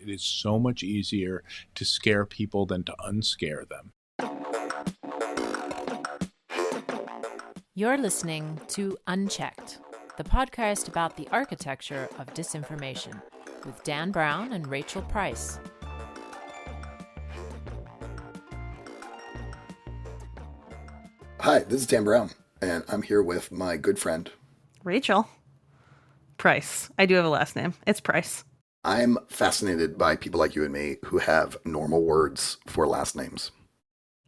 It is so much easier to scare people than to unscare them. You're listening to Unchecked, the podcast about the architecture of disinformation, with Dan Brown and Rachel Price. Hi, this is Dan Brown, and I'm here with my good friend, Rachel Price. I do have a last name. It's Price. I'm fascinated by people like you and me who have normal words for last names.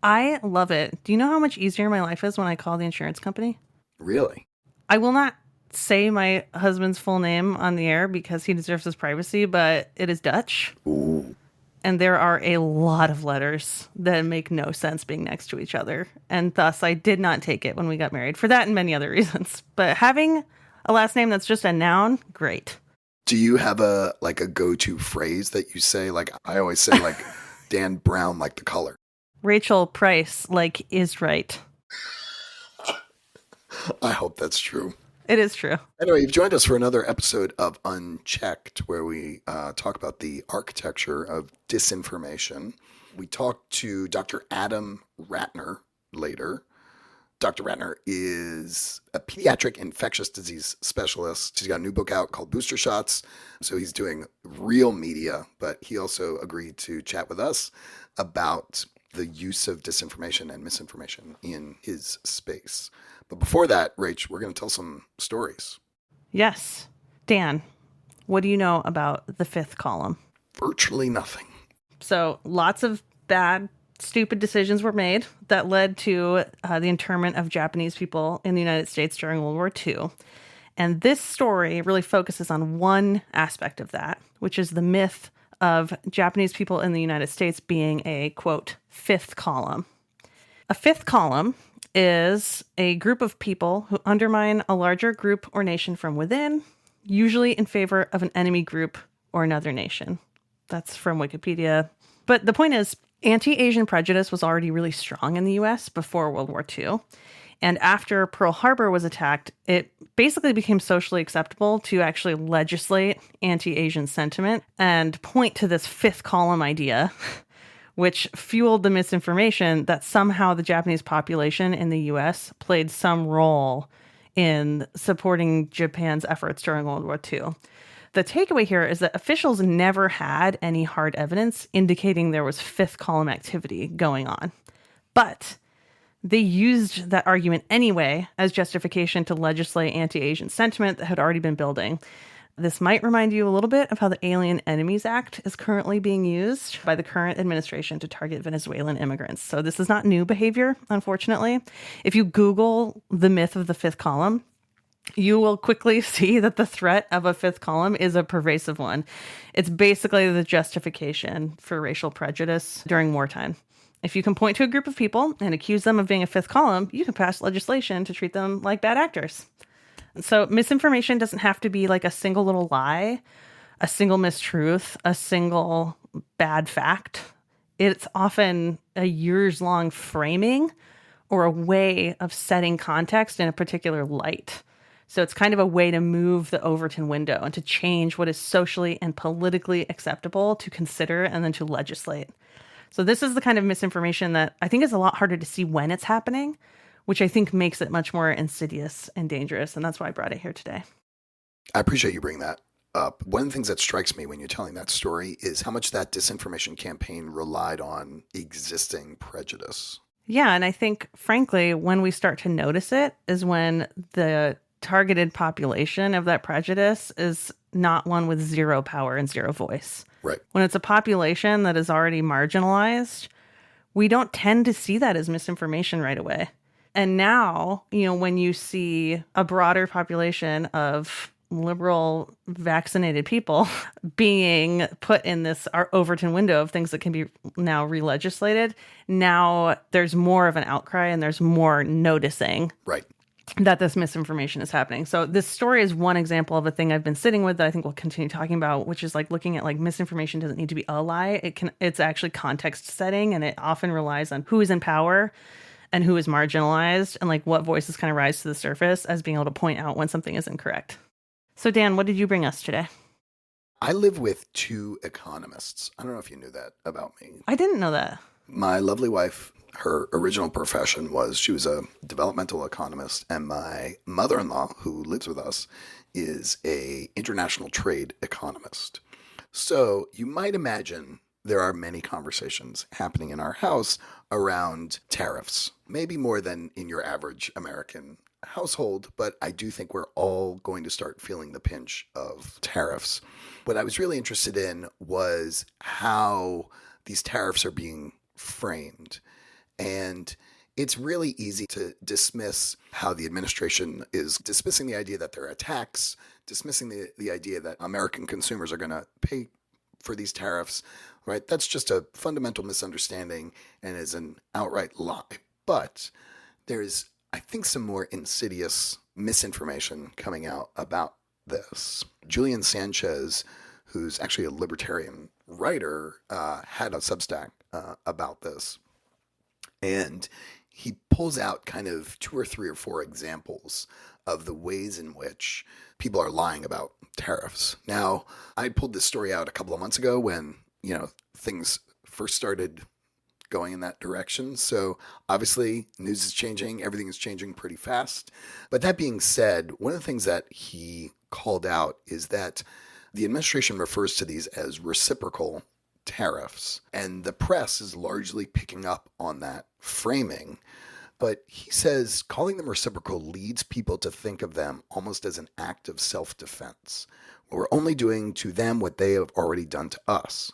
I love it. Do you know how much easier my life is when I call the insurance company? Really? I will not say my husband's full name on the air because he deserves his privacy, but it is Dutch. Ooh. And there are a lot of letters that make no sense being next to each other. And thus, I did not take it when we got married for that and many other reasons. But having a last name that's just a noun, great. Do you have a go-to phrase that you say? Like I always say, like Dan Brown, like the color. Rachel Price, like, is right. I hope that's true. It is true. Anyway, you've joined us for another episode of Unchecked, where we talk about the architecture of disinformation. We talked to Dr. Adam Ratner later. Dr. Ratner is a pediatric infectious disease specialist. He's got a new book out called Booster Shots. So he's doing real media, but he also agreed to chat with us about the use of disinformation and misinformation in his space. But before that, Rach, we're going to tell some stories. Yes. Dan, what do you know about the fifth column? Virtually nothing. So lots of bad, stupid decisions were made that led to the internment of Japanese people in the United States during World War II. And this story really focuses on one aspect of that, which is the myth of Japanese people in the United States being a, quote, fifth column. A fifth column is a group of people who undermine a larger group or nation from within, usually in favor of an enemy group or another nation. That's from Wikipedia. But the point is, anti-Asian prejudice was already really strong in the U.S. before World War II. And after Pearl Harbor was attacked, it basically became socially acceptable to actually legislate anti-Asian sentiment and point to this fifth column idea, which fueled the misinformation that somehow the Japanese population in the U.S. played some role in supporting Japan's efforts during World War II. The takeaway here is that officials never had any hard evidence indicating there was fifth column activity going on. But they used that argument anyway as justification to legislate anti-Asian sentiment that had already been building. This might remind you a little bit of how the Alien Enemies Act is currently being used by the current administration to target Venezuelan immigrants. So this is not new behavior, unfortunately. If you Google the myth of the fifth column, you will quickly see that the threat of a fifth column is a pervasive one. It's basically the justification for racial prejudice during wartime. If you can point to a group of people and accuse them of being a fifth column, you can pass legislation to treat them like bad actors. So misinformation doesn't have to be like a single little lie, a single mistruth, a single bad fact. It's often a years-long framing or a way of setting context in a particular light. So it's kind of a way to move the Overton window and to change what is socially and politically acceptable to consider and then to legislate. So this is the kind of misinformation that I think is a lot harder to see when it's happening, which I think makes it much more insidious and dangerous. And that's why I brought it here today. I appreciate you bringing that up. One of the things that strikes me when you're telling that story is how much that disinformation campaign relied on existing prejudice. Yeah, and I think, frankly, when we start to notice it is when the targeted population of that prejudice is not one with zero power and zero voice. Right. When it's a population that is already marginalized, we don't tend to see that as misinformation right away. And now, when you see a broader population of liberal vaccinated people being put in this Overton window of things that can be now re-legislated, now there's more of an outcry and there's more noticing. Right. That this misinformation is happening. So this story is one example of a thing I've been sitting with that I think we'll continue talking about, which is like looking at like misinformation doesn't need to be a lie. It's actually context setting, and it often relies on who is in power and who is marginalized and like what voices kind of rise to the surface as being able to point out when something is incorrect. So Dan, what did you bring us today? I live with two economists. I don't know if you knew that about me. I didn't know that. My lovely wife, her original profession was she was a developmental economist, and my mother-in-law, who lives with us, is a international trade economist. So you might imagine there are many conversations happening in our house around tariffs, maybe more than in your average American household, but I do think we're all going to start feeling the pinch of tariffs. What I was really interested in was how these tariffs are being framed. And it's really easy to dismiss how the administration is dismissing the idea that there are attacks, dismissing the idea that American consumers are going to pay for these tariffs, right? That's just a fundamental misunderstanding and is an outright lie. But there's, I think, some more insidious misinformation coming out about this. Julian Sanchez, who's actually a libertarian writer, had a Substack about this. And he pulls out kind of 2 or 3 or 4 examples of the ways in which people are lying about tariffs. Now, I pulled this story out a couple of months ago when, things first started going in that direction. So obviously news is changing. Everything is changing pretty fast. But that being said, one of the things that he called out is that the administration refers to these as reciprocal tariffs. And the press is largely picking up on that framing. But he says calling them reciprocal leads people to think of them almost as an act of self-defense. We're only doing to them what they have already done to us.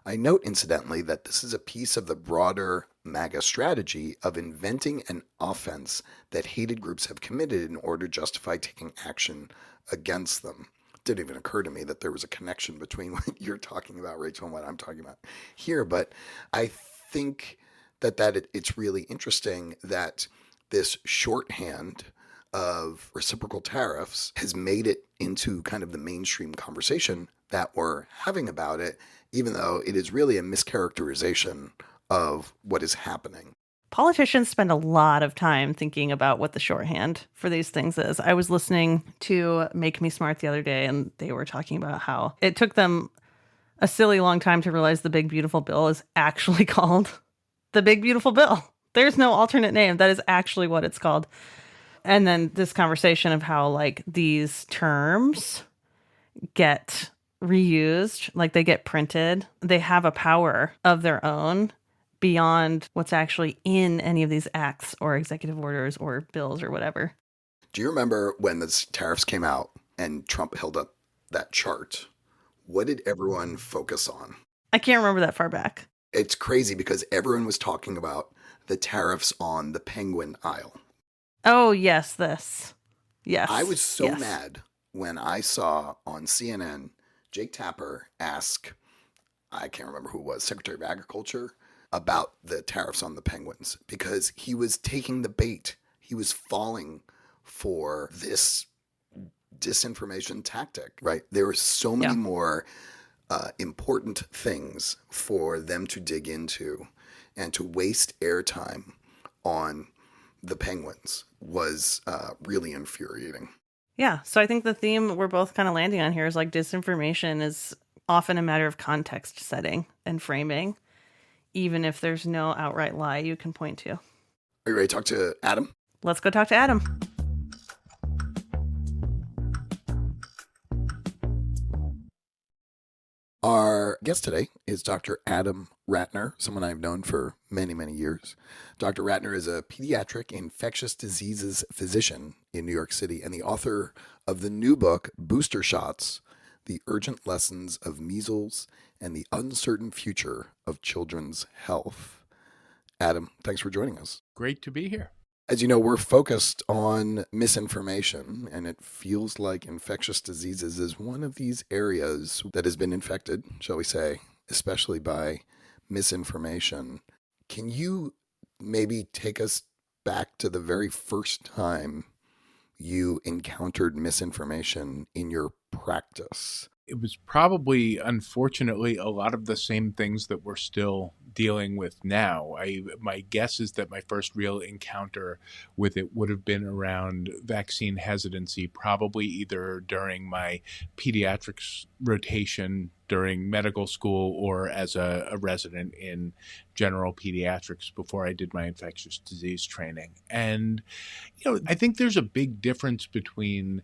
I note, incidentally, that this is a piece of the broader MAGA strategy of inventing an offense that hated groups have committed in order to justify taking action against them. It didn't even occur to me that there was a connection between what you're talking about, Rachel, and what I'm talking about here. But I think that it's really interesting that this shorthand of reciprocal tariffs has made it into kind of the mainstream conversation that we're having about it, even though it is really a mischaracterization of what is happening. Politicians spend a lot of time thinking about what the shorthand for these things is. I was listening to Make Me Smart the other day, and they were talking about how it took them a silly long time to realize the Big Beautiful Bill is actually called the Big Beautiful Bill. There's no alternate name. That is actually what it's called. And then this conversation of how like these terms get reused, like they get printed. They have a power of their own beyond what's actually in any of these acts or executive orders or bills or whatever. Do you remember when the tariffs came out and Trump held up that chart? What did everyone focus on? I can't remember that far back. It's crazy because everyone was talking about the tariffs on the penguin aisle. Oh, yes, this. Yes. I was so mad when I saw on CNN Jake Tapper ask, I can't remember who it was, Secretary of Agriculture, about the tariffs on the penguins, because he was taking the bait. He was falling for this disinformation tactic, right? There were so many more important things for them to dig into, and to waste airtime on the penguins was really infuriating. Yeah. So I think the theme we're both kind of landing on here is like disinformation is often a matter of context setting and framing, even if there's no outright lie you can point to. Are you ready to talk to Adam? Let's go talk to Adam. Our guest today is Dr. Adam Ratner, someone I've known for many, many years. Dr. Ratner is a pediatric infectious diseases physician in New York City and the author of the new book, Booster Shots, The Urgent Lessons of Measles and the Uncertain Future of Children's Health. Adam, thanks for joining us. Great to be here. As you know, we're focused on misinformation, and it feels like infectious diseases is one of these areas that has been infected, shall we say, especially by misinformation. Can you maybe take us back to the very first time you encountered misinformation in your practice? It was probably, unfortunately, a lot of the same things that we're still dealing with now. My guess is that my first real encounter with it would have been around vaccine hesitancy, probably either during my pediatrics rotation during medical school or as a resident in general pediatrics before I did my infectious disease training. And, I think there's a big difference between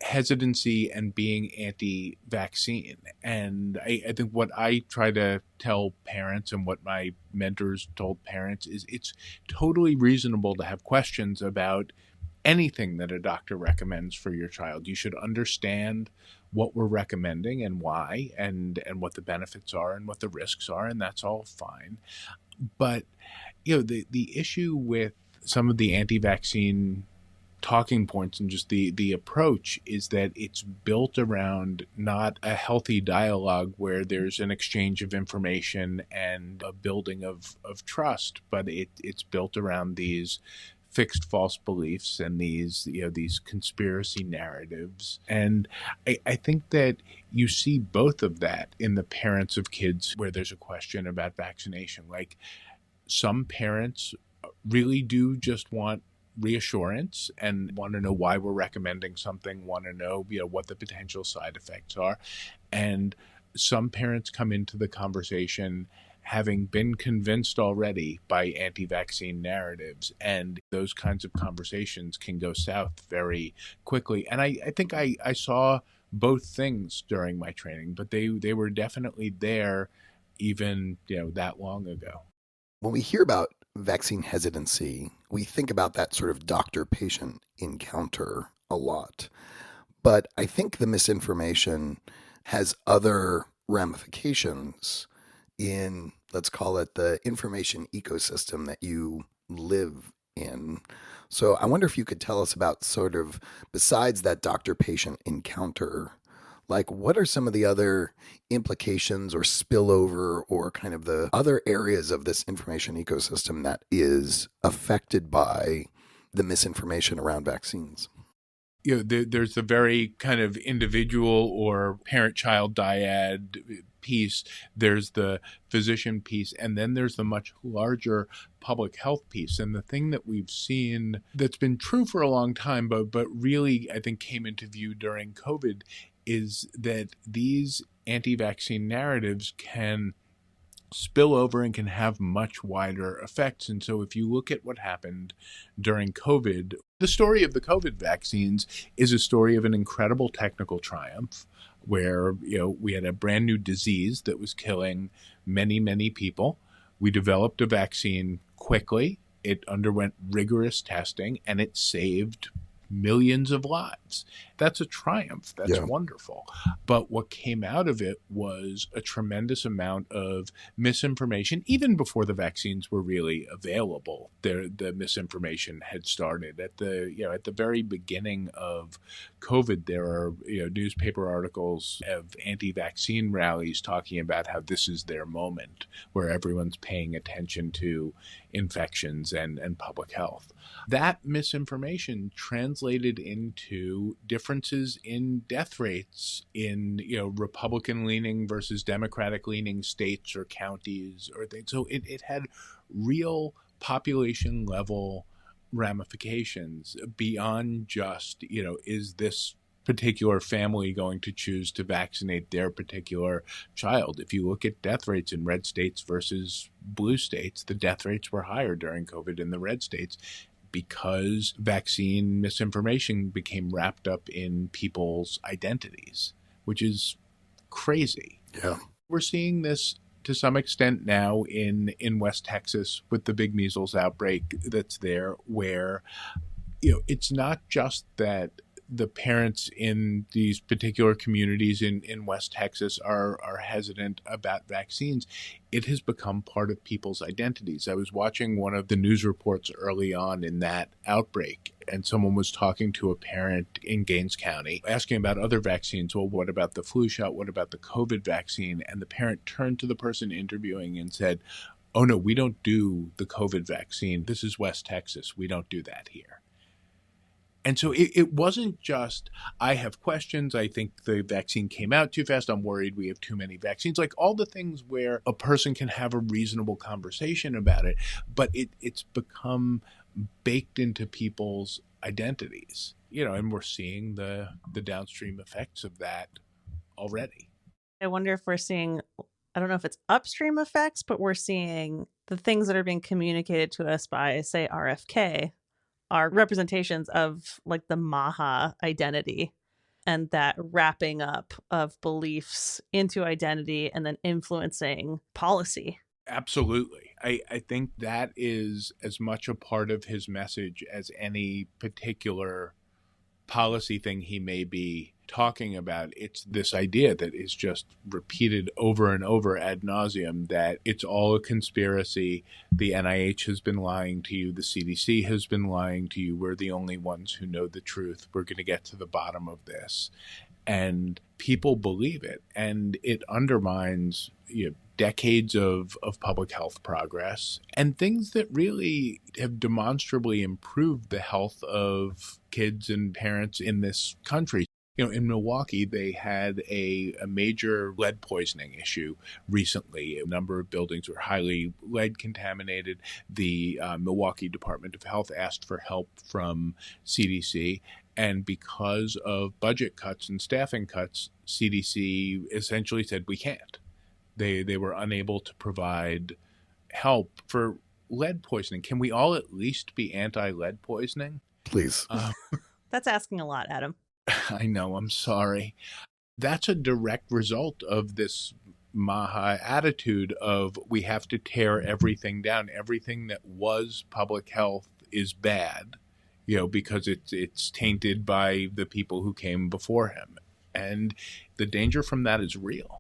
hesitancy and being anti-vaccine. And I think what I try to tell parents and what my mentors told parents is it's totally reasonable to have questions about anything that a doctor recommends for your child. You should understand what we're recommending and why, and what the benefits are and what the risks are, and that's all fine. But the issue with some of the anti-vaccine talking points and just the approach is that it's built around not a healthy dialogue where there's an exchange of information and a building of trust, but it's built around these fixed false beliefs and these conspiracy narratives. And I think that you see both of that in the parents of kids where there's a question about vaccination. Like, some parents really do just want reassurance and want to know why we're recommending something, want to know, what the potential side effects are. And some parents come into the conversation having been convinced already by anti-vaccine narratives, and those kinds of conversations can go south very quickly. And I think I saw both things during my training, but they were definitely there even that long ago. When we hear about vaccine hesitancy, we think about that sort of doctor-patient encounter a lot. But I think the misinformation has other ramifications in, let's call it, the information ecosystem that you live in. So I wonder if you could tell us about sort of, besides that doctor-patient encounter, like, what are some of the other implications or spillover or kind of the other areas of this information ecosystem that is affected by the misinformation around vaccines? There's a very kind of individual or parent-child dyad piece. There's the physician piece, and then there's the much larger public health piece. And the thing that we've seen that's been true for a long time, but really I think came into view during COVID, is that these anti-vaccine narratives can spill over and can have much wider effects. And so if you look at what happened during COVID, the story of the COVID vaccines is a story of an incredible technical triumph where, we had a brand new disease that was killing many, many people. We developed a vaccine quickly. It underwent rigorous testing and it saved millions of lives. That's a triumph. That's wonderful. But what came out of it was a tremendous amount of misinformation. Even before the vaccines were really available, the misinformation had started. At the very beginning of COVID, there are newspaper articles of anti-vaccine rallies talking about how this is their moment, where everyone's paying attention to infections and public health. That misinformation translated into differences in death rates in Republican-leaning versus Democratic-leaning states or counties or things. So it had real population-level ramifications beyond just, is this particular family going to choose to vaccinate their particular child? If you look at death rates in red states versus blue states, the death rates were higher during COVID in the red states because vaccine misinformation became wrapped up in people's identities, which is crazy. Yeah. We're seeing this to some extent now in West Texas with the big measles outbreak that's there, where it's not just that the parents in these particular communities in West Texas are hesitant about vaccines. It has become part of people's identities. I was watching one of the news reports early on in that outbreak, and someone was talking to a parent in Gaines County, asking about other vaccines. Well, what about the flu shot? What about the COVID vaccine? And the parent turned to the person interviewing and said, "Oh, no, we don't do the COVID vaccine. This is West Texas. We don't do that here." And so it wasn't just, I have questions. I think the vaccine came out too fast. I'm worried we have too many vaccines. Like all the things where a person can have a reasonable conversation about it, but it's become baked into people's identities, and we're seeing the downstream effects of that already. I wonder if we're seeing, I don't know if it's upstream effects, but we're seeing the things that are being communicated to us by, say, RFK are representations of like the Maha identity and that wrapping up of beliefs into identity and then influencing policy. Absolutely. I think that is as much a part of his message as any particular policy thing he may be talking about. It's this idea that is just repeated over and over ad nauseum, that it's all a conspiracy. The NIH has been lying to you. The CDC has been lying to you. We're the only ones who know the truth. We're going to get to the bottom of this. And people believe it. And it undermines decades of public health progress and things that really have demonstrably improved the health of kids and parents in this country. In Milwaukee, they had a major lead poisoning issue recently. A number of buildings were highly lead contaminated. The Milwaukee Department of Health asked for help from CDC. And because of budget cuts and staffing cuts, CDC essentially said, we can't. They were unable to provide help for lead poisoning. Can we all at least be anti-lead poisoning? Please. That's asking a lot, Adam. I know, I'm sorry. That's a direct result of this Maha attitude of we have to tear everything down. Everything that was public health is bad, because it's tainted by the people who came before him. And the danger from that is real.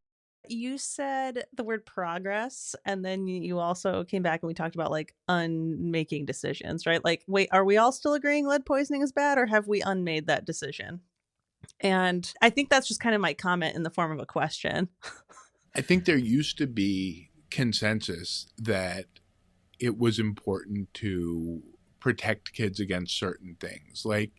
You said the word progress, and then you also came back and we talked about like unmaking decisions, right? Like, wait, are we all still agreeing lead poisoning is bad, or have we unmade that decision? And I think that's just kind of my comment in the form of a question. I think there used to be consensus that it was important to protect kids against certain things. Like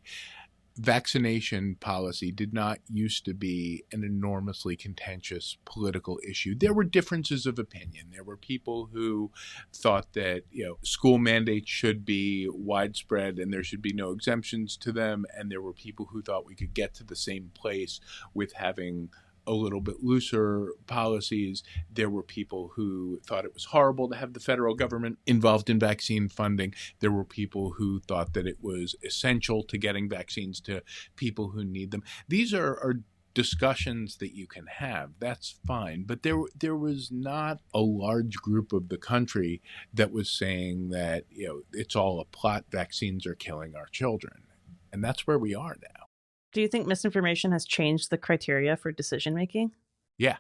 vaccination policy did not used to be an enormously contentious political issue. There were differences of opinion. There were people who thought that, school mandates should be widespread and there should be no exemptions to them. And there were people who thought we could get to the same place with having a little bit looser policies. There were people who thought it was horrible to have the federal government involved in vaccine funding. There were people who thought that it was essential to getting vaccines to people who need them. These are discussions that you can have. That's fine. But there was not a large group of the country that was saying that, it's all a plot. Vaccines are killing our children. And that's where we are now. Do you think misinformation has changed the criteria for decision making? Yeah.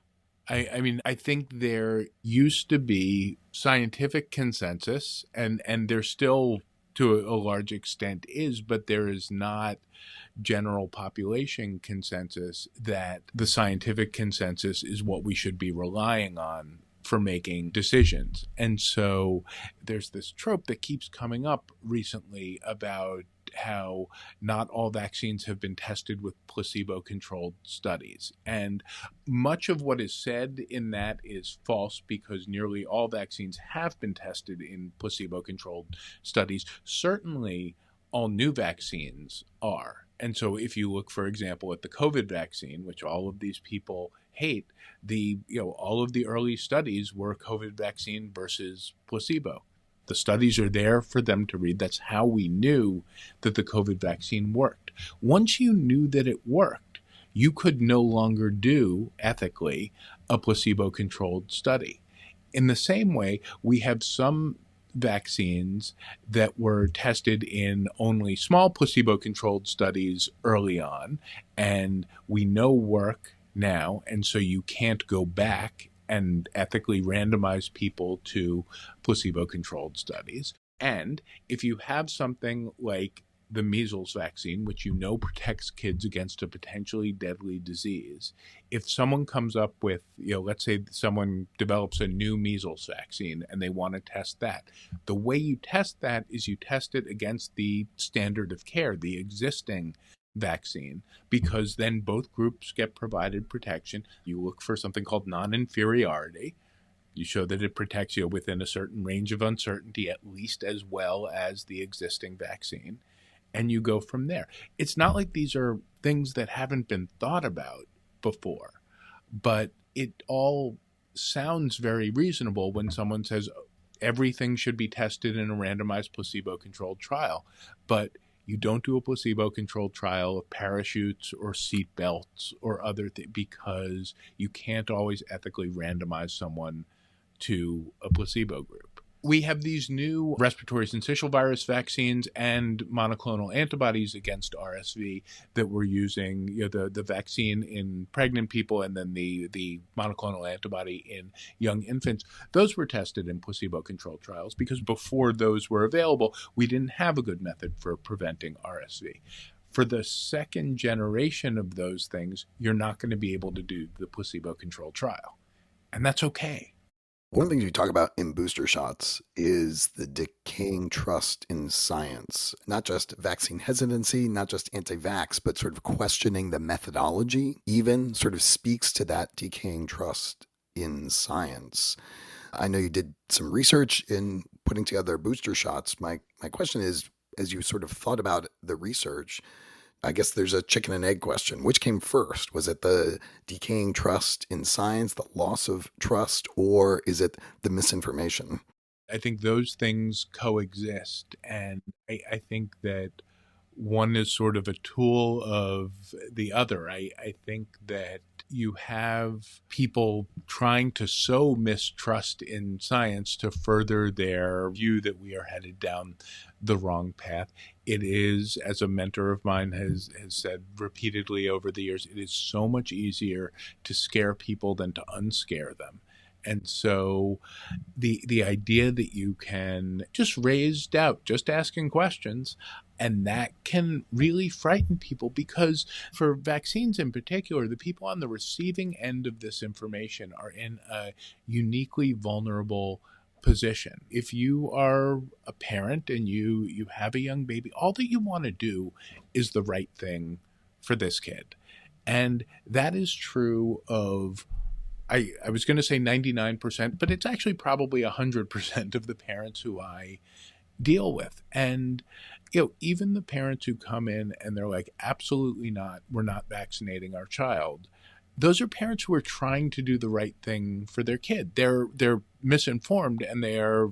I mean, I think there used to be scientific consensus, and there still, to a large extent, is, but there is not general population consensus that the scientific consensus is what we should be relying on for making decisions. And so there's this trope that keeps coming up recently about how not all vaccines have been tested with placebo-controlled studies. And much of what is said in that is false, because nearly all vaccines have been tested in placebo-controlled studies. Certainly, all new vaccines are. And so if you look, for example, at the COVID vaccine, which all of these people hate, all of the early studies were COVID vaccine versus placebo. The studies are there for them to read. That's how we knew that the COVID vaccine worked. Once you knew that it worked, you could no longer do, ethically, a placebo-controlled study. In the same way, we have some vaccines that were tested in only small placebo-controlled studies early on, and we know work now, and so you can't go back and ethically randomize people to placebo-controlled studies. And if you have something like the measles vaccine, which you know protects kids against a potentially deadly disease. If someone comes up with, let's say someone develops a new measles vaccine and they want to test that, the way you test that is you test it against the standard of care, the existing vaccine, because then both groups get provided protection. You look for something called non-inferiority. You show that it protects you within a certain range of uncertainty, at least as well as the existing vaccine, and you go from there. It's not like these are things that haven't been thought about before, but it all sounds very reasonable when someone says everything should be tested in a randomized placebo-controlled trial. But you don't do a placebo-controlled trial of parachutes or seat belts or other things because you can't always ethically randomize someone to a placebo group. We have these new respiratory syncytial virus vaccines and monoclonal antibodies against RSV that we're using, the vaccine in pregnant people and then the monoclonal antibody in young infants. Those were tested in placebo-controlled trials because before those were available, we didn't have a good method for preventing RSV. For the second generation of those things, you're not going to be able to do the placebo-controlled trial. And that's okay. One of the things you talk about in booster shots is the decaying trust in science, not just vaccine hesitancy, not just anti-vax, but sort of questioning the methodology even sort of speaks to that decaying trust in science. I know you did some research in putting together booster shots. My question is, as you sort of thought about the research, I guess there's a chicken and egg question. Which came first? Was it the decaying trust in science, the loss of trust, or is it the misinformation? I think those things coexist. And I think that one is sort of a tool of the other. I think that you have people trying to sow mistrust in science to further their view that we are headed down the wrong path. It is, as a mentor of mine has said repeatedly over the years, it is so much easier to scare people than to unscare them. And so the idea that you can just raise doubt, just asking questions, and that can really frighten people because for vaccines in particular, the people on the receiving end of this information are in a uniquely vulnerable position. If you are a parent and you have a young baby, all that you want to do is the right thing for this kid. And that is true of I was going to say 99%, but it's actually probably 100% of the parents who I deal with. And, even the parents who come in and they're like, absolutely not, we're not vaccinating our child. Those are parents who are trying to do the right thing for their kid. They're misinformed and they are,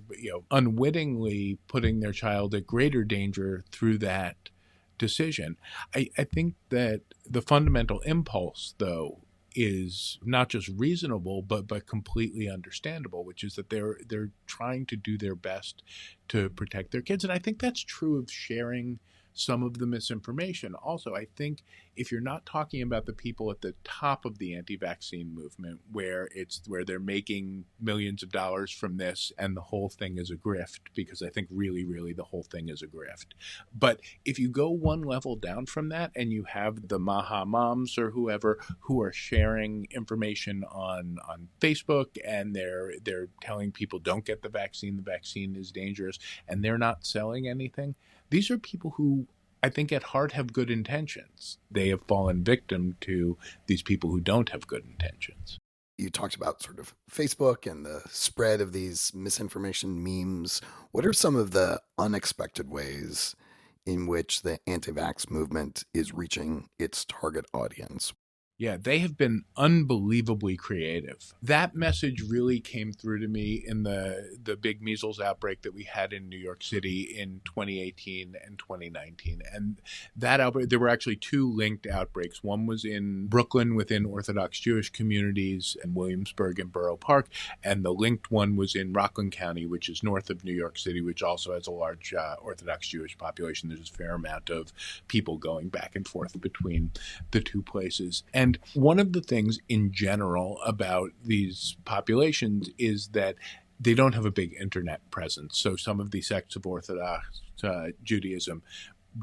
unwittingly putting their child at greater danger through that decision. I think that the fundamental impulse, though, is not just reasonable but completely understandable, which is that they're trying to do their best to protect their kids. And I think that's true of sharing some of the misinformation. Also, I think if you're not talking about the people at the top of the anti-vaccine movement where they're making millions of dollars from this and the whole thing is a grift, because I think really, really the whole thing is a grift. But if you go one level down from that and you have the Maha moms or whoever who are sharing information on Facebook and they're telling people don't get the vaccine is dangerous, and they're not selling anything, these are people who I think at heart have good intentions. They have fallen victim to these people who don't have good intentions. You talked about sort of Facebook and the spread of these misinformation memes. What are some of the unexpected ways in which the anti-vax movement is reaching its target audience? Yeah, they have been unbelievably creative. That message really came through to me in the big measles outbreak that we had in New York City in 2018 and 2019. And that outbreak, there were actually two linked outbreaks. One was in Brooklyn within Orthodox Jewish communities and Williamsburg and Borough Park. And the linked one was in Rockland County, which is north of New York City, which also has a large Orthodox Jewish population. There's a fair amount of people going back and forth between the two places. And one of the things in general about these populations is that they don't have a big internet presence. So some of the sects of Orthodox Judaism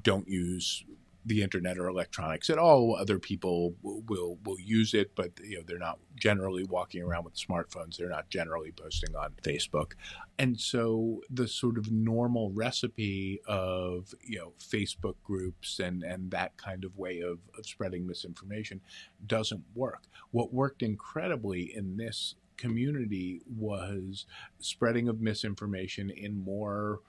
don't use the internet or electronics at all. Other people will use it, but they're not generally walking around with smartphones. They're not generally posting on Facebook. And so the sort of normal recipe of Facebook groups and that kind of way of spreading misinformation doesn't work. What worked incredibly in this community was spreading of misinformation in more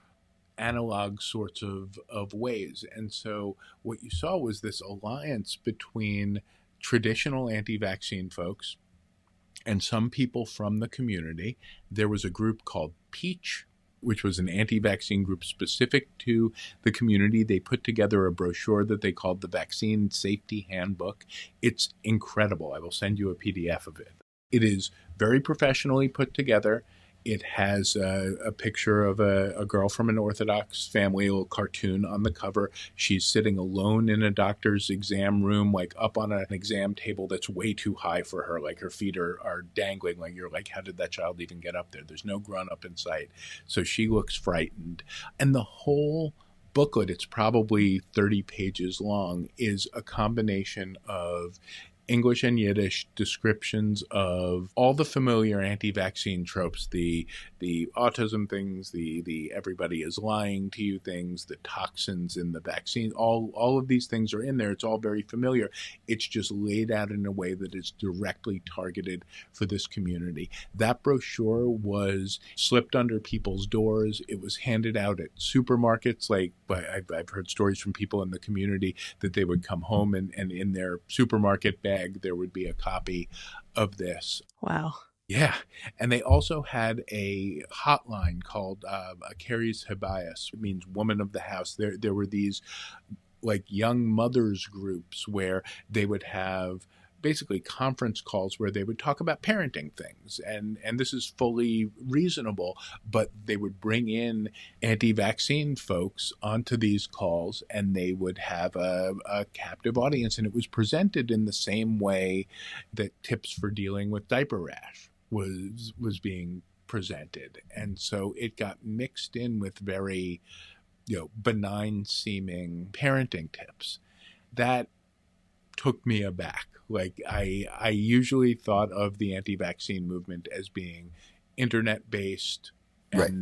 analog sorts of ways. And so what you saw was this alliance between traditional anti-vaccine folks and some people from the community. There was a group called Peach, which was an anti-vaccine group specific to the community. They put together a brochure that they called the Vaccine Safety Handbook. It's incredible. I will send you a PDF of it. It is very professionally put together. It has a picture of a girl from an Orthodox family, a little cartoon on the cover. She's sitting alone in a doctor's exam room, like up on an exam table that's way too high for her. Like her feet are dangling. Like you're like, how did that child even get up there? There's no grown-up in sight. So she looks frightened. And the whole booklet, it's probably 30 pages long, is a combination of English and Yiddish descriptions of all the familiar anti-vaccine tropes, the autism things, the everybody is lying to you things, the toxins in the vaccine, all of these things are in there. It's all very familiar. It's just laid out in a way that is directly targeted for this community. That brochure was slipped under people's doors. It was handed out at supermarkets. Like I've heard stories from people in the community that they would come home and in their supermarket bag there would be a copy of this. Wow. Yeah. And they also had a hotline called Carrie's Habayas. It means woman of the house. There were these like young mothers groups where they would have basically conference calls where they would talk about parenting things. And this is fully reasonable, but they would bring in anti-vaccine folks onto these calls and they would have a captive audience. And it was presented in the same way that tips for dealing with diaper rash was being presented. And so it got mixed in with very, benign seeming parenting tips. That took me aback. Like I usually thought of the anti-vaccine movement as being internet-based and Right.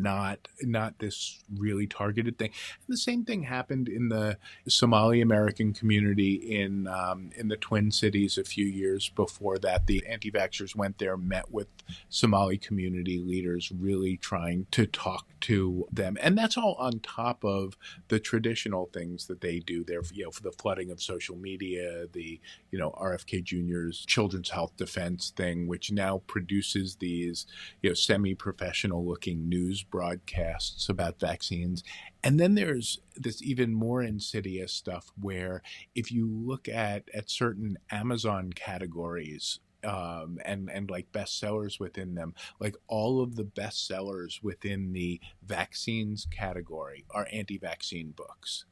not this really targeted thing. And the same thing happened in the Somali American community in the Twin Cities a few years before that. The anti-vaxxers went there, met with Somali community leaders, really trying to talk to them. And that's all on top of the traditional things that they do there, for the flooding of social media, the RFK Jr.'s Children's Health Defense thing, which now produces these semi-professional looking news broadcasts about vaccines. And then there's this even more insidious stuff where if you look at certain Amazon categories, and like bestsellers within them, like all of the bestsellers within the vaccines category are anti-vaccine books.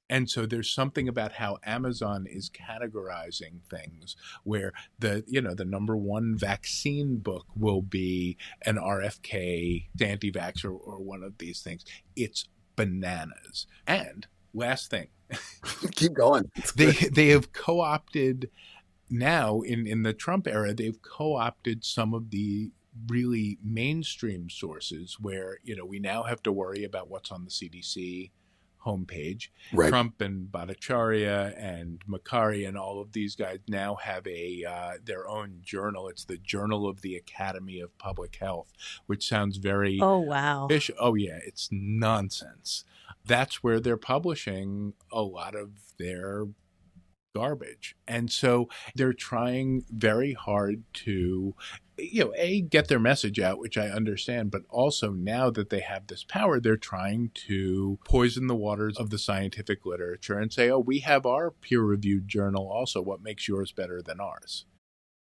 And so there's something about how Amazon is categorizing things where the number one vaccine book will be an RFK anti-vax or one of these things. It's bananas. And last thing, Keep going. they have co-opted now in the Trump era, they've co-opted some of the really mainstream sources where, we now have to worry about what's on the CDC homepage. Right. Trump and Bhattacharya and Makari and all of these guys now have their own journal. It's the Journal of the Academy of Public Health, which sounds very Oh, wow. Oh yeah, it's nonsense. That's where they're publishing a lot of their garbage. And so they're trying very hard to, get their message out, which I understand, but also now that they have this power, they're trying to poison the waters of the scientific literature and say, oh, we have our peer-reviewed journal also. What makes yours better than ours?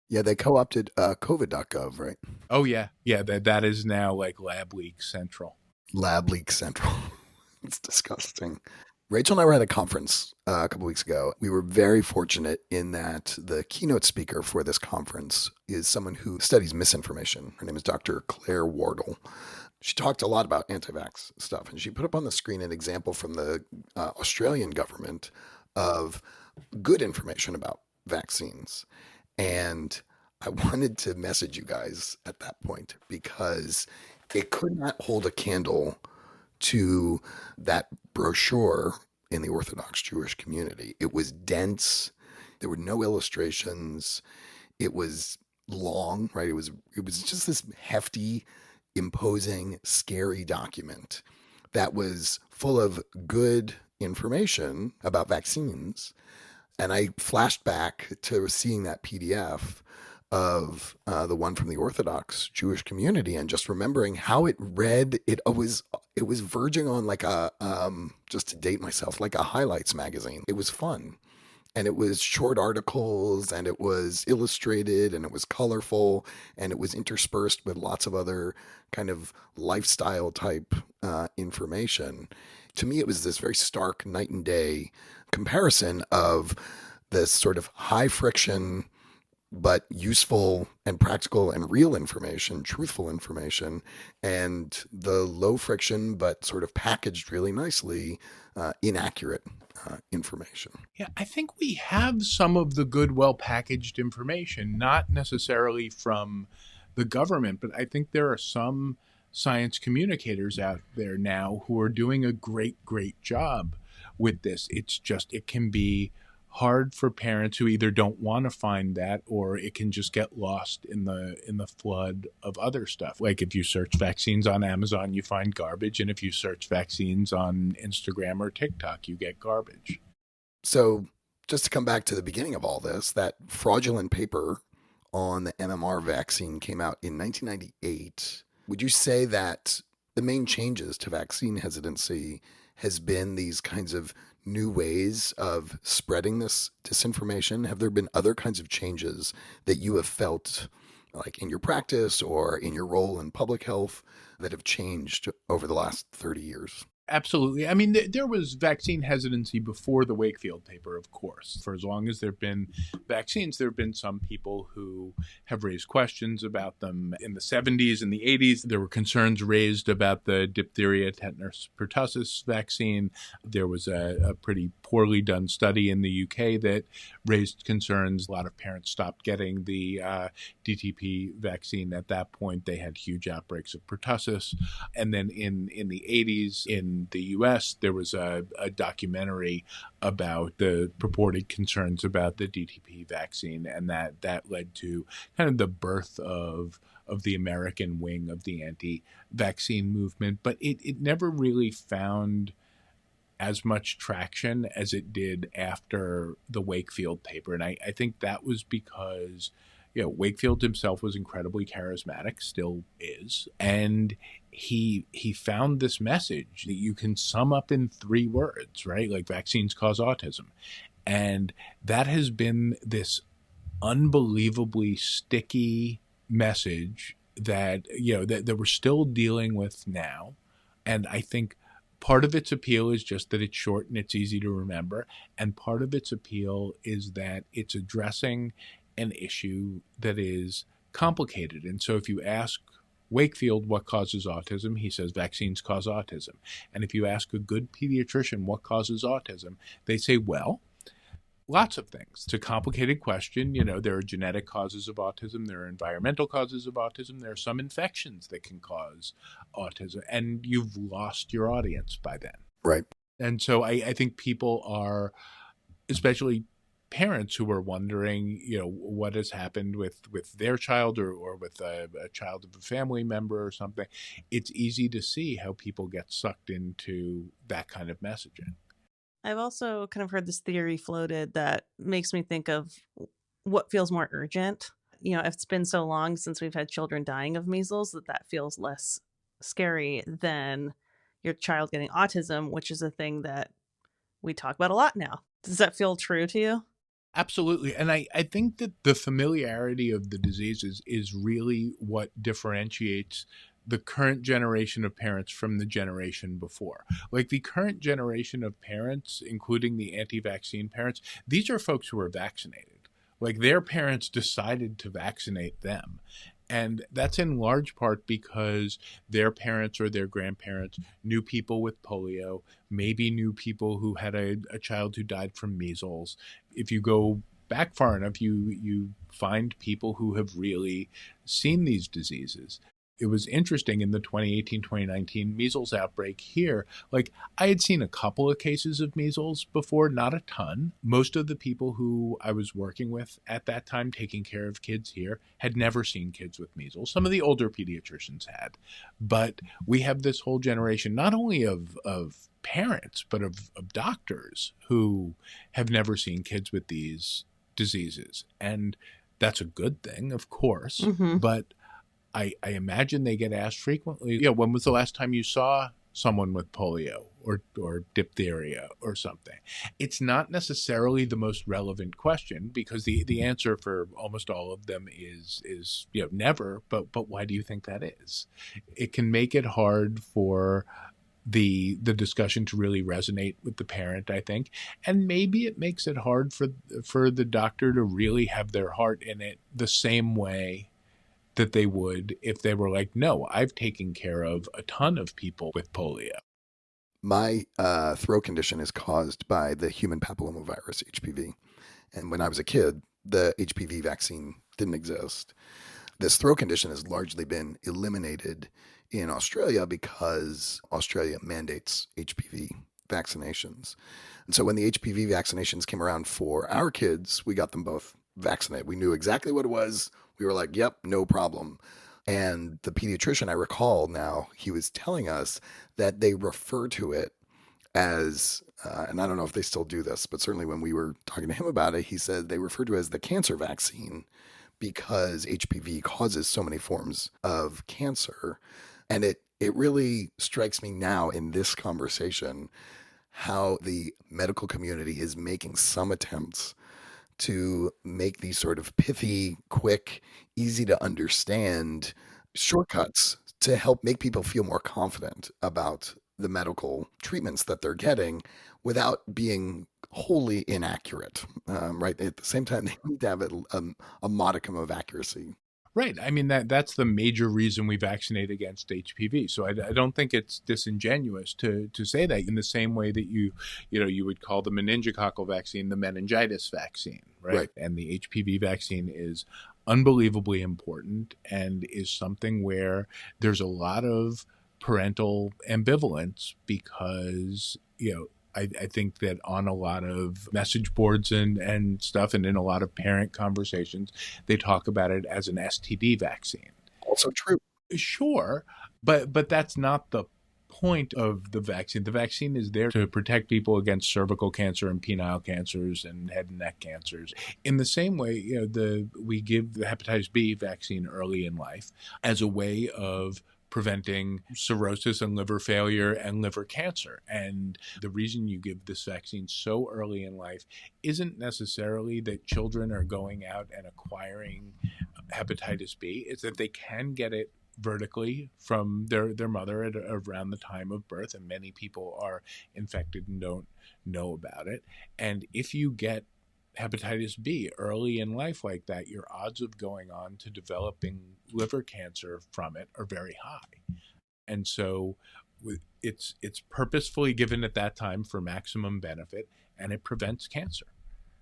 Yeah, they co-opted COVID.gov, right? Oh, yeah. Yeah, that is now like Lab Leak Central. Lab Leak Central. It's disgusting. Rachel and I were at a conference a couple weeks ago. We were very fortunate in that the keynote speaker for this conference is someone who studies misinformation. Her name is Dr. Claire Wardle. She talked a lot about anti-vax stuff, and she put up on the screen an example from the Australian government of good information about vaccines. And I wanted to message you guys at that point because it could not hold a candle to that brochure in the Orthodox Jewish community. It was dense. There were no illustrations. It was long, right? It was just this hefty, imposing, scary document that was full of good information about vaccines. And I flashed back to seeing that PDF of the one from the Orthodox Jewish community, and just remembering how it read. It was verging on like a just to date myself, like a highlights magazine. It was fun, and it was short articles, and it was illustrated, and it was colorful, and it was interspersed with lots of other kind of lifestyle type information. To me, it was this very stark night and day comparison of this sort of high friction but useful and practical and real information, truthful information, and the low friction but sort of packaged really nicely, inaccurate information. Yeah, I think we have some of the good, well packaged information, not necessarily from the government, but I think there are some science communicators out there now who are doing a great job with this. It's just, it can be hard for parents who either don't want to find that, or it can just get lost in the flood of other stuff. Like if you search vaccines on Amazon, you find garbage, and if you search vaccines on Instagram or TikTok, you get garbage. So just to come back to the beginning of all this, that fraudulent paper on the MMR vaccine came out in 1998. Would you say that the main changes to vaccine hesitancy has been these kinds of new ways of spreading this disinformation? Have there been other kinds of changes that you have felt, like in your practice or in your role in public health, that have changed over the last 30 years? Absolutely. I mean, there was vaccine hesitancy before the Wakefield paper, of course. For as long as there have been vaccines, there have been some people who have raised questions about them. In the 70s and the 80s, there were concerns raised about the diphtheria, tetanus, pertussis vaccine. There was a pretty poorly done study in the UK that raised concerns. A lot of parents stopped getting the DTP vaccine at that point. They had huge outbreaks of pertussis. And then in the 80s, in the US, there was a documentary about the purported concerns about the DTP vaccine, and that led to kind of the birth of the American wing of the anti-vaccine movement. But it never really found as much traction as it did after the Wakefield paper. And I think that was because Wakefield himself was incredibly charismatic, still is, and he found this message that you can sum up in 3 words, right? Like vaccines cause autism. And that has been this unbelievably sticky message that, that we're still dealing with now. And I think part of its appeal is just that it's short and it's easy to remember. And part of its appeal is that it's addressing an issue that is complicated. And so if you ask Wakefield what causes autism, he says vaccines cause autism. And if you ask a good pediatrician what causes autism, they say, well, lots of things. It's a complicated question. There are genetic causes of autism. There are environmental causes of autism. There are some infections that can cause autism. And you've lost your audience by then. Right. And so I think people are, especially parents who are wondering, what has happened with their child or with a child of a family member or something. It's easy to see how people get sucked into that kind of messaging. I've also kind of heard this theory floated that makes me think of what feels more urgent. If it's been so long since we've had children dying of measles, that feels less scary than your child getting autism, which is a thing that we talk about a lot now. Does that feel true to you? Absolutely. And I think that the familiarity of the diseases is really what differentiates the current generation of parents from the generation before. Like the current generation of parents, including the anti-vaccine parents, these are folks who are vaccinated. Like their parents decided to vaccinate them. And that's in large part because their parents or their grandparents knew people with polio, maybe knew people who had a child who died from measles. If you go back far enough, you find people who have really seen these diseases. It was interesting in the 2018-2019 measles outbreak here. Like, I had seen a couple of cases of measles before, not a ton. Most of the people who I was working with at that time, taking care of kids here, had never seen kids with measles. Some of the older pediatricians had. But we have this whole generation, not only of parents, but of doctors who have never seen kids with these diseases. And that's a good thing, of course. Mm-hmm. But I imagine they get asked frequently, when was the last time you saw someone with polio or diphtheria or something? It's not necessarily the most relevant question, because the answer for almost all of them is never. But why do you think that is? It can make it hard for the discussion to really resonate with the parent, I think. And maybe it makes it hard for the doctor to really have their heart in it the same way that they would if they were like, no, I've taken care of a ton of people with polio. My throat condition is caused by the human papillomavirus, HPV. And when I was a kid, the HPV vaccine didn't exist. This throat condition has largely been eliminated in Australia because Australia mandates HPV vaccinations. And so when the HPV vaccinations came around for our kids, we got them both vaccinated. We knew exactly what it was. We were like, yep, no problem. And the pediatrician, I recall now, he was telling us that they refer to it as, and I don't know if they still do this, but certainly when we were talking to him about it, he said they refer to it as the cancer vaccine because HPV causes so many forms of cancer. And it really strikes me now in this conversation how the medical community is making some attempts to make these sort of pithy, quick, easy to understand shortcuts to help make people feel more confident about the medical treatments that they're getting without being wholly inaccurate. Right. At the same time, they need to have a modicum of accuracy. Right. I mean, that's the major reason we vaccinate against HPV. So I don't think it's disingenuous to say that, in the same way that you would call the meningococcal vaccine the meningitis vaccine, right? And the HPV vaccine is unbelievably important and is something where there's a lot of parental ambivalence because, I think that on a lot of message boards and stuff, and in a lot of parent conversations, they talk about it as an STD vaccine. Also true. Sure, but that's not the point of the vaccine. The vaccine is there to protect people against cervical cancer and penile cancers and head and neck cancers. In the same way, we give the hepatitis B vaccine early in life as a way of preventing cirrhosis and liver failure and liver cancer. And the reason you give this vaccine so early in life isn't necessarily that children are going out and acquiring hepatitis B. It's that they can get it vertically from their mother at around the time of birth, and many people are infected and don't know about it. And if you get hepatitis B early in life like that, your odds of going on to developing liver cancer from it are very high. And so it's purposefully given at that time for maximum benefit, and it prevents cancer.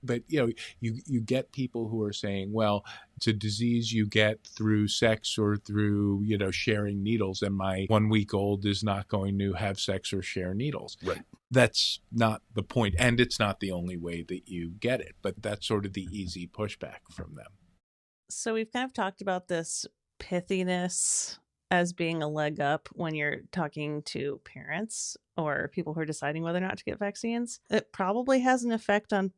But you get people who are saying, well, it's a disease you get through sex or through sharing needles, and my 1 week old is not going to have sex or share needles. Right. That's not the point, and it's not the only way that you get it, but that's sort of the easy pushback from them. So we've kind of talked about this pithiness as being a leg up when you're talking to parents or people who are deciding whether or not to get vaccines. It probably has an effect on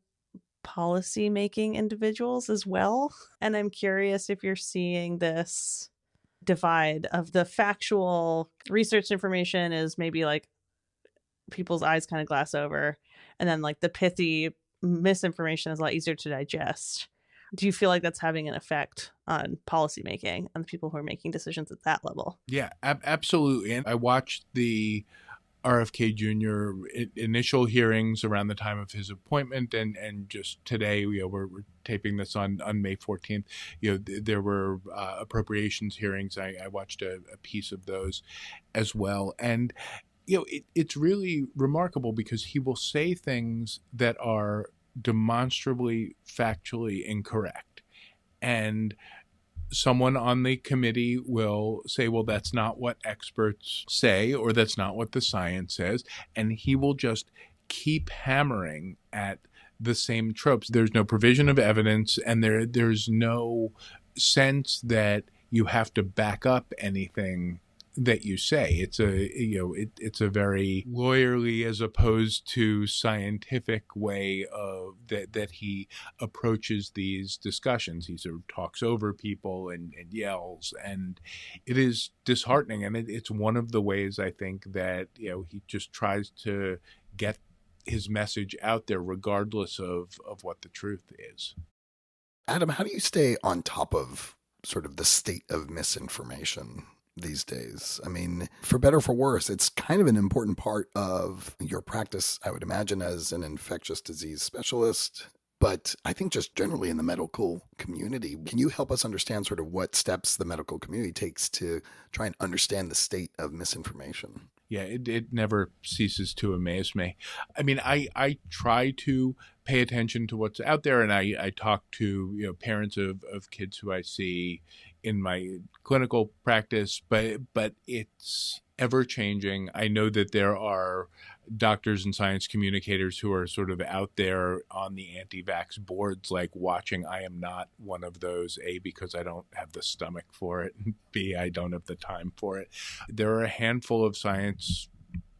policy making individuals as well. And I'm curious if you're seeing this divide of the factual research information is maybe like people's eyes kind of glass over, and then like the pithy misinformation is a lot easier to digest. Do you feel like that's having an effect on policymaking and the people who are making decisions at that level? Yeah, absolutely. And I watched the RFK Jr. Initial hearings around the time of his appointment, and just today, we're taping this on May 14th. There were appropriations hearings. I watched a piece of those as well, and it's really remarkable because he will say things that are demonstrably factually incorrect, and someone on the committee will say, well, that's not what experts say, or that's not what the science says. And he will just keep hammering at the same tropes. There's no provision of evidence, and there's no sense that you have to back up anything that you say. It's a very lawyerly as opposed to scientific way of that he approaches these discussions. He sort of talks over people and yells, and it is disheartening. And it's one of the ways I think that he just tries to get his message out there regardless of what the truth is. Adam, how do you stay on top of sort of the state of misinformation these days? I mean, for better or for worse, it's kind of an important part of your practice, I would imagine, as an infectious disease specialist. But I think just generally in the medical community, can you help us understand sort of what steps the medical community takes to try and understand the state of misinformation? Yeah, it never ceases to amaze me. I mean, I try to pay attention to what's out there, and I talk to parents of kids who I see in my clinical practice, but it's ever changing. I know that there are doctors and science communicators who are sort of out there on the anti-vax boards, like watching. I am not one of those, A, because I don't have the stomach for it, and B, I don't have the time for it. There are a handful of science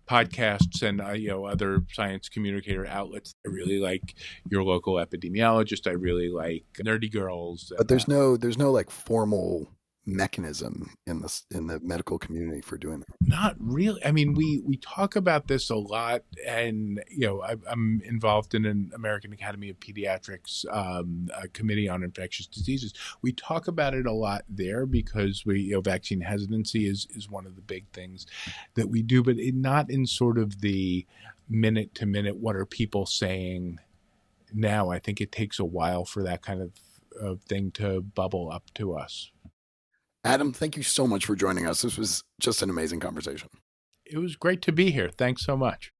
podcasts and other science communicator outlets. I really like Your Local Epidemiologist. I really like Nerdy Girls. But there's no like formal mechanism in the medical community for doing that. Not really. I mean, we talk about this a lot, and I'm involved in an American Academy of Pediatrics a committee on infectious diseases. We talk about it a lot there because vaccine hesitancy is one of the big things that we do, but not in sort of the minute to minute. What are people saying now? I think it takes a while for that kind of thing to bubble up to us. Adam, thank you so much for joining us. This was just an amazing conversation. It was great to be here. Thanks so much.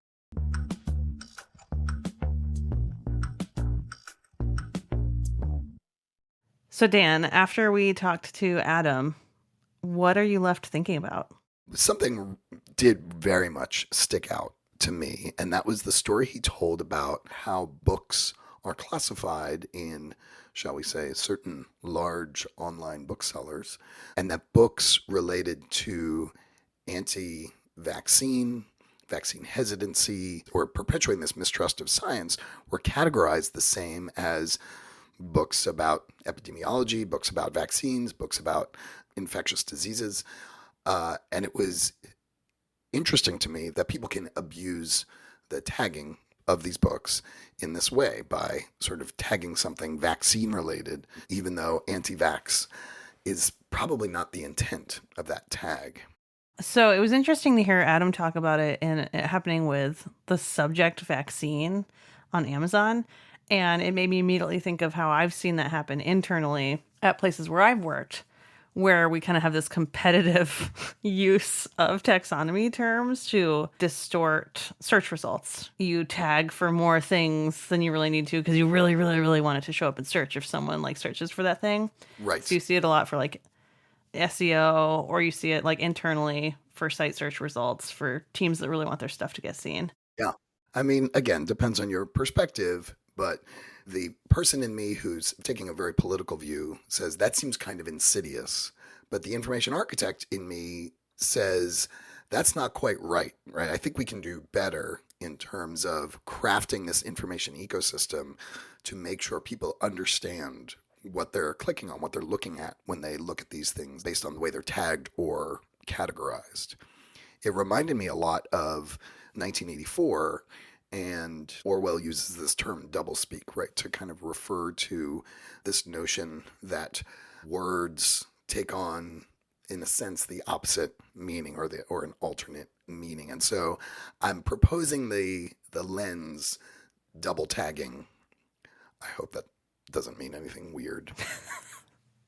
So, Dan, after we talked to Adam, what are you left thinking about? Something did very much stick out to me, and that was the story he told about how books are classified in, shall we say, certain large online booksellers, and that books related to anti-vaccine, vaccine hesitancy, or perpetuating this mistrust of science were categorized the same as books about epidemiology, books about vaccines, books about infectious diseases. And it was interesting to me that people can abuse the tagging of these books in this way by sort of tagging something vaccine related, even though anti-vax is probably not the intent of that tag. So it was interesting to hear Adam talk about it and it happening with the subject vaccine on Amazon. And it made me immediately think of how I've seen that happen internally at places where I've worked, where we kind of have this competitive use of taxonomy terms to distort search results. You tag for more things than you really need to because you really, really, really want it to show up in search if someone like searches for that thing. Right. So you see it a lot for like SEO, or you see it like internally for site search results for teams that really want their stuff to get seen. Yeah. I mean, again, depends on your perspective, but the person in me who's taking a very political view says that seems kind of insidious. But the information architect in me says that's not quite right? I think we can do better in terms of crafting this information ecosystem to make sure people understand what they're clicking on, what they're looking at when they look at these things based on the way they're tagged or categorized. It reminded me a lot of 1984. And Orwell uses this term doublespeak, right, to kind of refer to this notion that words take on in a sense, the opposite meaning or an alternate meaning. And so I'm proposing the lens double tagging. I hope that doesn't mean anything weird.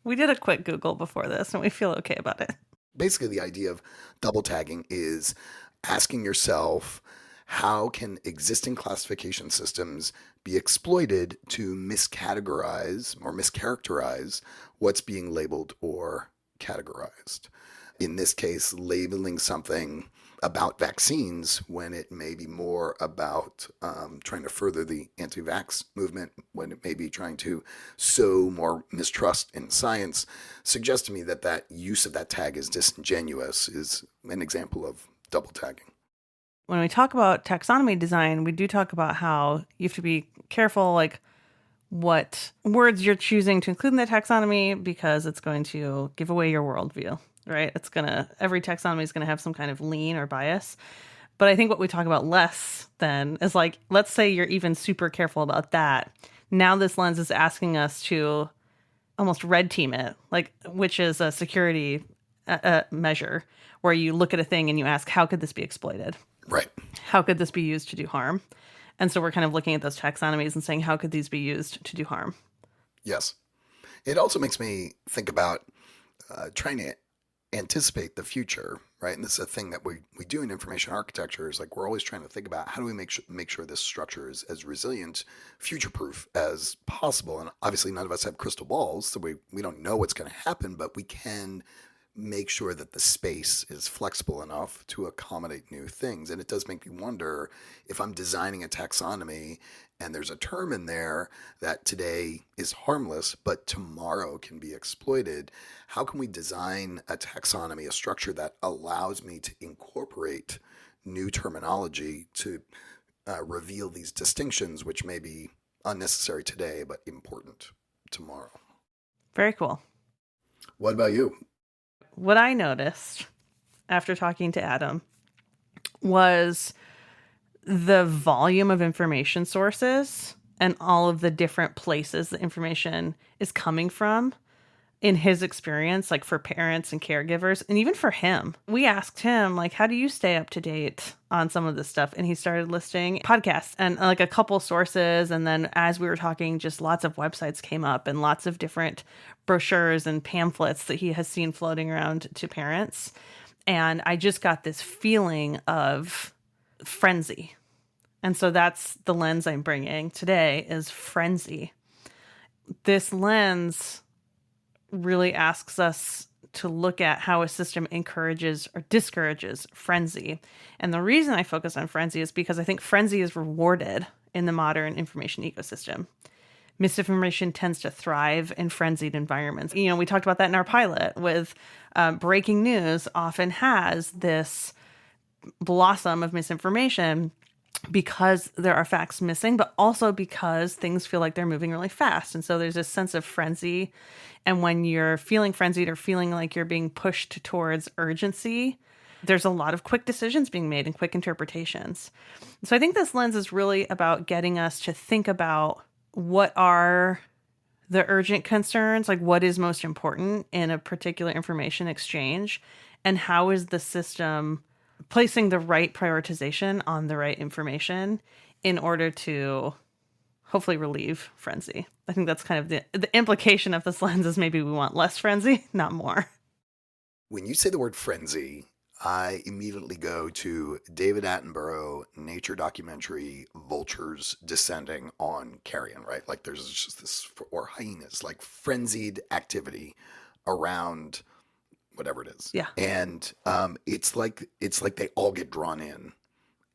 We did a quick Google before this, and we feel okay about it. Basically, the idea of double tagging is asking yourself, how can existing classification systems be exploited to miscategorize or mischaracterize what's being labeled or categorized? In this case, labeling something about vaccines when it may be more about trying to further the anti-vax movement, when it may be trying to sow more mistrust in science, suggests to me that that use of that tag is disingenuous, is an example of double tagging. When we talk about taxonomy design, we do talk about how you have to be careful, like what words you're choosing to include in the taxonomy, because it's going to give away your worldview, right? Every taxonomy is going to have some kind of lean or bias. But I think what we talk about less then is like, let's say you're even super careful about that. Now this lens is asking us to almost red team it, like, which is a security measure where you look at a thing and you ask, how could this be exploited? Right. How could this be used to do harm? And so we're kind of looking at those taxonomies and saying, how could these be used to do harm? Yes. It also makes me think about trying to anticipate the future, right? And this is a thing that we do in information architecture, is like we're always trying to think about how do we make sure this structure is as resilient, future-proof as possible. And obviously none of us have crystal balls, so we don't know what's going to happen, but we can make sure that the space is flexible enough to accommodate new things. And it does make me wonder, if I'm designing a taxonomy and there's a term in there that today is harmless, but tomorrow can be exploited, how can we design a taxonomy, a structure that allows me to incorporate new terminology to reveal these distinctions, which may be unnecessary today, but important tomorrow? Very cool. What about you? What I noticed after talking to Adam was the volume of information sources and all of the different places the information is coming from in his experience, like for parents and caregivers, and even for him. We asked him, like, how do you stay up to date on some of this stuff? And he started listing podcasts and like a couple sources. And then as we were talking, just lots of websites came up and lots of different brochures and pamphlets that he has seen floating around to parents. And I just got this feeling of frenzy. And so that's the lens I'm bringing today, is frenzy. This lens really asks us to look at how a system encourages or discourages frenzy. And the reason I focus on frenzy is because I think frenzy is rewarded in the modern information ecosystem. Misinformation tends to thrive in frenzied environments. You know, we talked about that in our pilot with breaking news often has this blossom of misinformation because there are facts missing, but also because things feel like they're moving really fast. And so there's this sense of frenzy. And when you're feeling frenzied or feeling like you're being pushed towards urgency, there's a lot of quick decisions being made and quick interpretations. So I think this lens is really about getting us to think about what are the urgent concerns, like what is most important in a particular information exchange, and how is the system placing the right prioritization on the right information in order to hopefully relieve frenzy. I think that's kind of the implication of this lens, is maybe we want less frenzy, not more. When you say the word frenzy, I immediately go to David Attenborough nature documentary Vultures Descending on Carrion, right? Like there's just this, or hyenas, like frenzied activity around whatever it is. Yeah. And it's like they all get drawn in,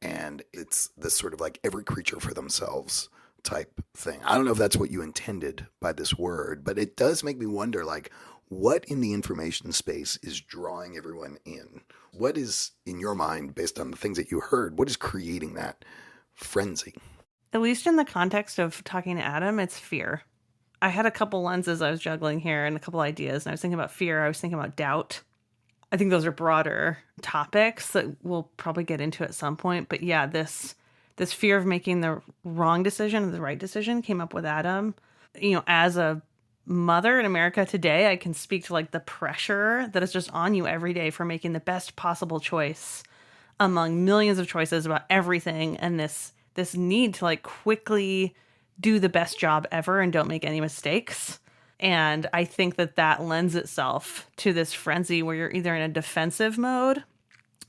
and it's this sort of like every creature for themselves type thing. I don't know if that's what you intended by this word, but it does make me wonder, like, what in the information space is drawing everyone in? What is, in your mind, based on the things that you heard, what is creating that frenzy? At least in the context of talking to Adam, it's fear. I had a couple lenses I was juggling here and a couple ideas, and I was thinking about fear. I was thinking about doubt. I think those are broader topics that we'll probably get into at some point. But yeah, this fear of making the wrong decision or the right decision came up with Adam, you know, as a mother in America today, I can speak to like the pressure that is just on you every day for making the best possible choice among millions of choices about everything, and this need to like quickly do the best job ever and don't make any mistakes. And I think that lends itself to this frenzy where you're either in a defensive mode,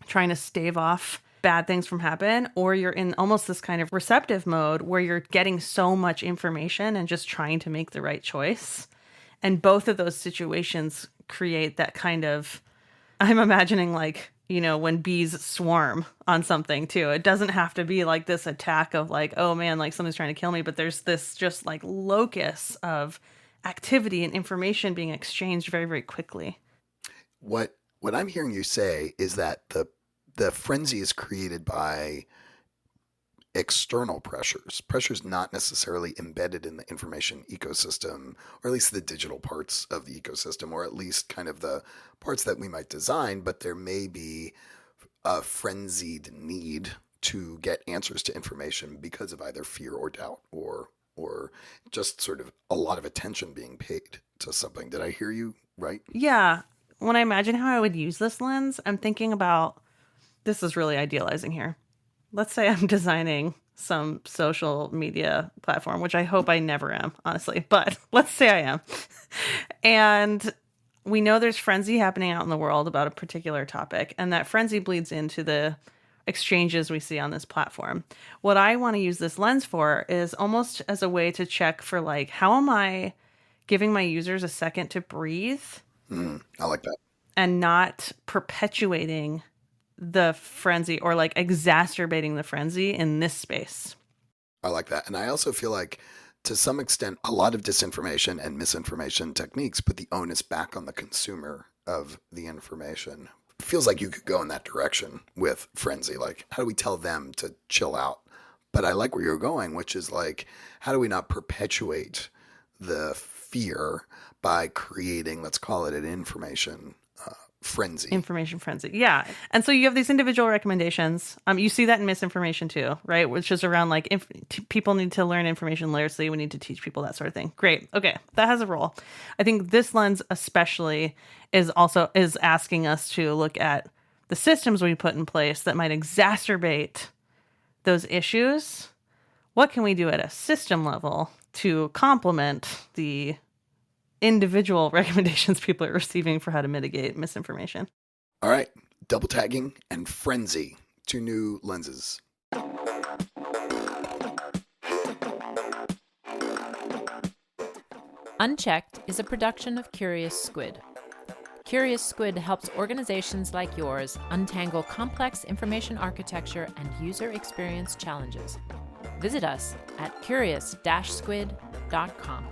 trying to stave off bad things from happen, or you're in almost this kind of receptive mode where you're getting so much information and just trying to make the right choice. And both of those situations create that kind of, I'm imagining like, when bees swarm on something too. It doesn't have to be like this attack of like, oh man, like something's trying to kill me, but there's this just like locus of activity and information being exchanged very, very quickly. What I'm hearing you say is that the frenzy is created by external pressures not necessarily embedded in the information ecosystem, or at least the digital parts of the ecosystem, or at least kind of the parts that we might design, but there may be a frenzied need to get answers to information because of either fear or doubt or just sort of a lot of attention being paid to something. Did I hear you right? Yeah. When I imagine how I would use this lens, I'm thinking about, this is really idealizing here. Let's say I'm designing some social media platform, which I hope I never am, honestly, but let's say I am. And we know there's frenzy happening out in the world about a particular topic, and that frenzy bleeds into the exchanges we see on this platform. What I want to use this lens for is almost as a way to check for like, how am I giving my users a second to breathe? I like that. And not perpetuating the frenzy or like exacerbating the frenzy in this space. I like that. And I also feel like to some extent, a lot of disinformation and misinformation techniques put the onus back on the consumer of the information. It feels like you could go in that direction with frenzy. Like, how do we tell them to chill out? But I like where you're going, which is like, how do we not perpetuate the fear by creating, let's call it an information frenzy. Information frenzy. Yeah. And so you have these individual recommendations. You see that in misinformation too, right? Which is around like, if people need to learn information literacy, we need to teach people that sort of thing. Great. Okay. That has a role. I think this lens especially is asking us to look at the systems we put in place that might exacerbate those issues. What can we do at a system level to complement the individual recommendations people are receiving for how to mitigate misinformation? All right. Double tagging and frenzy. 2 new lenses. Unchecked is a production of Curious Squid. Curious Squid helps organizations like yours untangle complex information architecture and user experience challenges. Visit us at curious-squid.com.